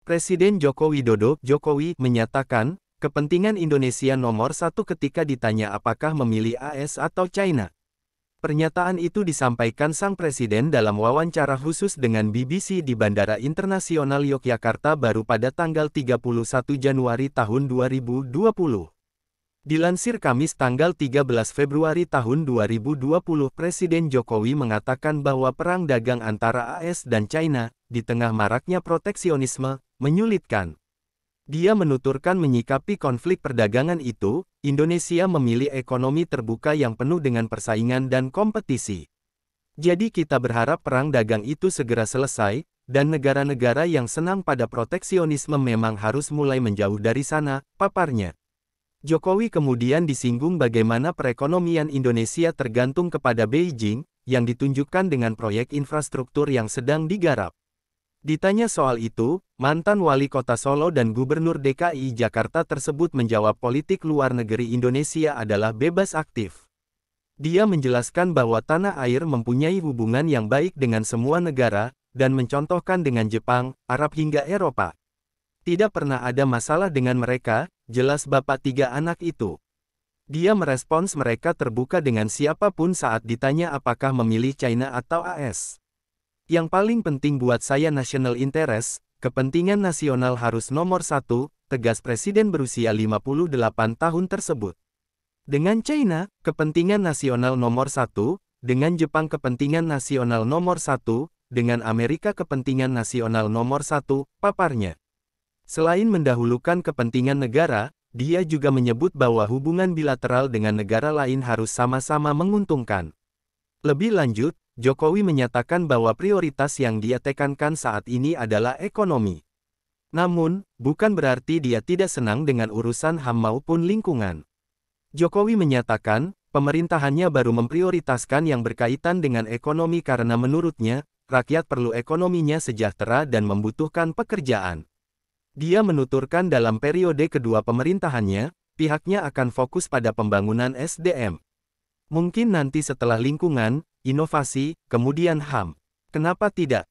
Presiden Joko Widodo, Jokowi, menyatakan, kepentingan Indonesia nomor satu ketika ditanya apakah memilih AS atau China. Pernyataan itu disampaikan sang presiden dalam wawancara khusus dengan BBC di Bandara Internasional Yogyakarta baru pada tanggal 31 Januari tahun 2020. Dilansir Kamis tanggal 13 Februari tahun 2020, Presiden Jokowi mengatakan bahwa perang dagang antara AS dan China, di tengah maraknya proteksionisme, menyulitkan. Dia menuturkan menyikapi konflik perdagangan itu, Indonesia memilih ekonomi terbuka yang penuh dengan persaingan dan kompetisi. Jadi kita berharap perang dagang itu segera selesai, dan negara-negara yang senang pada proteksionisme memang harus mulai menjauh dari sana, paparnya. Jokowi kemudian disinggung bagaimana perekonomian Indonesia tergantung kepada Beijing, yang ditunjukkan dengan proyek infrastruktur yang sedang digarap. Ditanya soal itu, mantan wali kota Solo dan gubernur DKI Jakarta tersebut menjawab politik luar negeri Indonesia adalah bebas aktif. Dia menjelaskan bahwa tanah air mempunyai hubungan yang baik dengan semua negara, dan mencontohkan dengan Jepang, Arab hingga Eropa. Tidak pernah ada masalah dengan mereka, jelas bapak tiga anak itu. Dia merespons mereka terbuka dengan siapapun saat ditanya apakah memilih China atau AS. Yang paling penting buat saya national interest, kepentingan nasional harus nomor satu, tegas Presiden berusia 58 tahun tersebut. Dengan China, kepentingan nasional nomor satu, dengan Jepang kepentingan nasional nomor satu, dengan Amerika kepentingan nasional nomor satu, paparnya. Selain mendahulukan kepentingan negara, dia juga menyebut bahwa hubungan bilateral dengan negara lain harus sama-sama menguntungkan. Lebih lanjut, Jokowi menyatakan bahwa prioritas yang dia tekankan saat ini adalah ekonomi. Namun, bukan berarti dia tidak senang dengan urusan HAM maupun lingkungan. Jokowi menyatakan, pemerintahannya baru memprioritaskan yang berkaitan dengan ekonomi karena menurutnya, rakyat perlu ekonominya sejahtera dan membutuhkan pekerjaan. Dia menuturkan dalam periode kedua pemerintahannya, pihaknya akan fokus pada pembangunan SDM. Mungkin nanti setelah lingkungan, inovasi, kemudian HAM. Kenapa tidak?